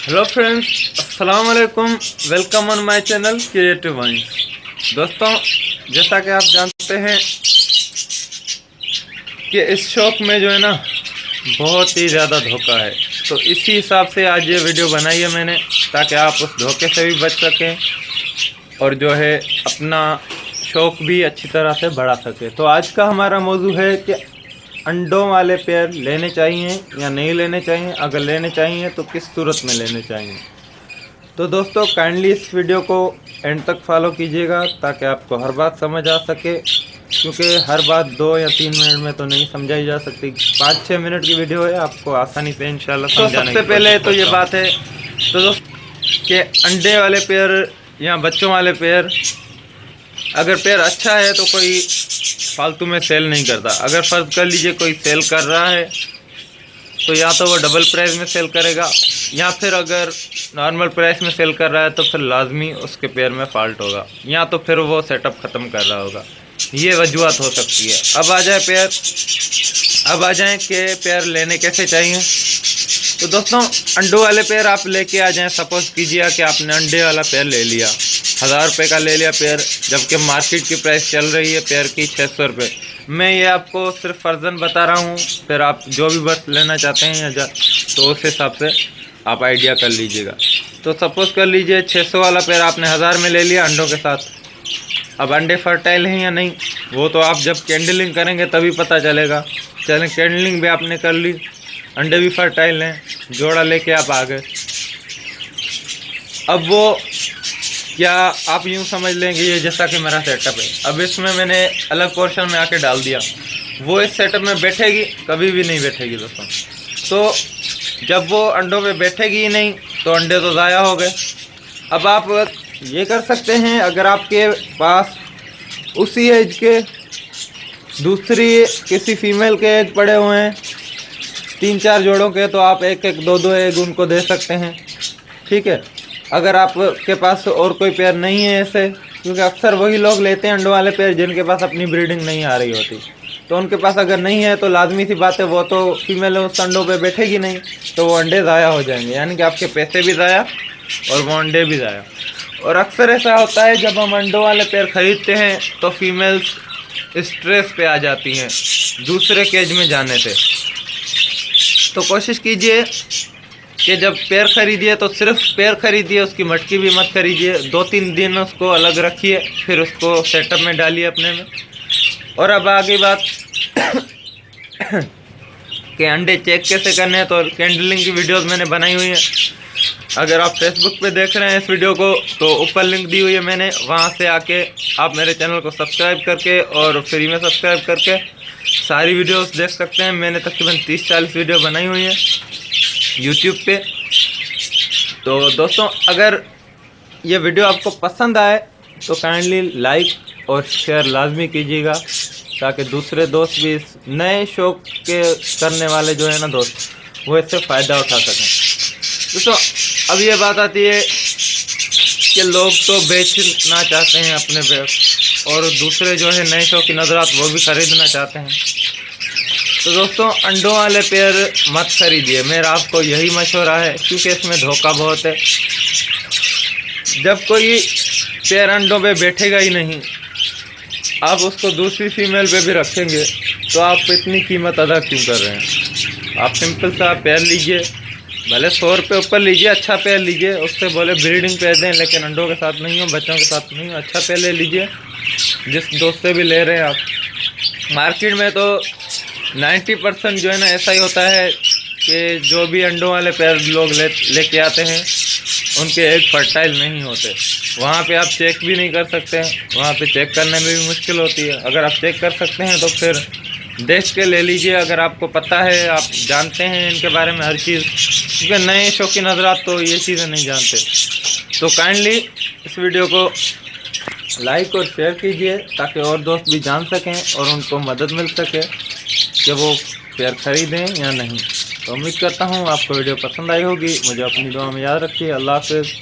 Hello friends, अस्सलाम वालेकुम। Welcome on my channel creative vines. दोस्तों, जैसा कि आप जानते हैं कि इस शौक में जो है ना बहुत ही ज़्यादा धोखा है, तो इसी हिसाब से आज ये वीडियो बनाई है मैंने, ताकि आप उस धोखे से भी बच सकें और जो है अपना शौक भी अच्छी तरह से बढ़ा सके। तो आज का हमारा मौजू है कि अंडों वाले पेयर लेने चाहिए या नहीं लेने चाहिए, अगर लेने चाहिए तो किस सूरत में लेने चाहिए। तो दोस्तों, काइंडली इस वीडियो को एंड तक फॉलो कीजिएगा ताकि आपको हर बात समझ आ सके, क्योंकि हर बात 2 या 3 मिनट में तो नहीं समझाई जा सकती। 5-6 मिनट की वीडियो है, आपको आसानी से इंशाल्लाह समझाने की। सबसे पहले तो ये बात है तो दोस्तों कि अंडे वाले पेयर या बच्चों वाले पेयर, अगर पेयर अच्छा है तो कोई फालतू में सेल नहीं करता। अगर फ़र्ज़ कर लीजिए कोई सेल कर रहा है तो या तो वो डबल प्राइस में सेल करेगा, या फिर अगर नॉर्मल प्राइस में सेल कर रहा है तो फिर लाजमी उसके पेयर में फ़ाल्ट होगा, या तो फिर वो सेटअप ख़त्म कर रहा होगा। ये वजूहत हो सकती है। अब आ जाएं कि पेयर लेने कैसे चाहिए। तो दोस्तों, अंडों वाले पेयर आप लेके आ जाएं। सपोज़ कीजिए कि आपने अंडे वाला पेयर ले लिया, 1000 रुपये का ले लिया पेयर, जबकि मार्केट की प्राइस चल रही है पेयर की 600 रुपये। मैं ये आपको सिर्फ फ़र्जन बता रहा हूँ, फिर आप जो भी बस लेना चाहते हैं या तो उस हिसाब से आप आइडिया कर लीजिएगा। तो सपोज़ कर लीजिए 600 वाला पेयर आपने 1000 में ले लिया अंडों के साथ। अब अंडे फर्टाइल हैं या नहीं, वो तो आप जब कैंडलिंग करेंगे तभी पता चलेगा। चलें, कैंडलिंग भी आपने कर ली, अंडे भी फर्टाइल हैं, जोड़ा लेके आप आ गए। अब वो क्या आप यूँ समझ लेंगे ये जैसा कि मेरा सेटअप है, अब इसमें मैंने अलग पोर्शन में आके डाल दिया, वो इस सेटअप में बैठेगी? कभी भी नहीं बैठेगी दोस्तों। तो जब वो अंडों पे बैठेगी ही नहीं तो अंडे तो ज़ाया हो गए। अब आप ये कर सकते हैं, अगर आपके पास उसी एज के दूसरी किसी फीमेल के एग पड़े हुए हैं 3-4 जोड़ों के, तो आप 1-1, 2-2 एग उनको दे सकते हैं, ठीक है। अगर आपके पास और कोई पेयर नहीं है ऐसे, क्योंकि अक्सर वही लोग लेते हैं अंडों वाले पेयर जिनके पास अपनी ब्रीडिंग नहीं आ रही होती, तो उनके पास अगर नहीं है तो लाजमी सी बात है वो तो फीमेल उस अंडों पे बैठेगी नहीं, तो वो अंडे ज़ाया हो जाएंगे, यानी कि आपके पैसे भी ज़ाया और वो अंडे भी ज़ाया। और अक्सर ऐसा होता है जब हम अंडों वाले पेयर ख़रीदते हैं तो फीमेल्स स्ट्रेस पे आ जाती हैं दूसरे केज में जाने से। तो कोशिश कीजिए कि जब पेयर ख़रीदिए तो सिर्फ पेयर ख़रीदिए, उसकी मटकी भी मत खरीदिए। 2-3 दिन उसको अलग रखिए, फिर उसको सेटअप में डालिए अपने में। और अब आगे बात कि अंडे चेक कैसे करने हैं, तो कैंडलिंग की वीडियोस मैंने बनाई हुई हैं। अगर आप फेसबुक पे देख रहे हैं इस वीडियो को तो ऊपर लिंक दी हुई है मैंने, वहाँ से आके आप मेरे चैनल को सब्सक्राइब करके और फ्री में सब्सक्राइब करके सारी वीडियोस देख सकते हैं। मैंने तकरीबन 30-40 वीडियो बनाई हुई हैं यूट्यूब पे। तो दोस्तों, अगर ये वीडियो आपको पसंद आए तो काइंडली लाइक और शेयर लाजमी कीजिएगा, ताकि दूसरे दोस्त भी इस नए शौक के करने वाले जो है ना दोस्त, वो इससे फ़ायदा उठा सकें। दोस्तों, अब ये बात आती है कि लोग तो बेचना चाहते हैं अपने पेयर, और दूसरे जो है नए शौक की नज़रात वो भी ख़रीदना चाहते हैं। तो दोस्तों, अंडों वाले पेयर मत खरीदिए, मेरा आपको यही मशवरा है, क्योंकि इसमें धोखा बहुत है। जब कोई पेयर अंडों पे बैठेगा ही नहीं, आप उसको दूसरी फीमेल पे भी रखेंगे, तो आप इतनी कीमत अदा क्यों कर रहे हैं? आप सिंपल सा पेयर लीजिए, भले 100 रुपये ऊपर लीजिए, अच्छा पेयर लीजिए, उससे बोले ब्रीडिंग पेयर दें, लेकिन अंडों के साथ नहीं हो, बच्चों के साथ नहीं हो। अच्छा पेयर ले लीजिए जिस दोस्त से भी ले रहे हैं आप। मार्केट में तो 90% जो है ना ऐसा ही होता है कि जो भी अंडों वाले पेयर लोग लेके आते हैं उनके एग फर्टाइल नहीं होते। वहाँ पे आप चेक भी नहीं कर सकते हैं, वहाँ पे चेक करने में भी मुश्किल होती है। अगर आप चेक कर सकते हैं तो फिर देख के ले लीजिए, अगर आपको पता है, आप जानते हैं इनके बारे में हर चीज़, क्योंकि नए शौकीन हज़रात तो ये चीज़ें नहीं जानते। तो काइंडली इस वीडियो को लाइक और शेयर कीजिए ताकि और दोस्त भी जान सकें और उनको मदद मिल सके कि वो पेयर ख़रीदें या नहीं। तो उम्मीद करता हूँ आपको वीडियो पसंद आई होगी। मुझे अपनी दुआ में याद रखिए। अल्लाह हाफ़िज़।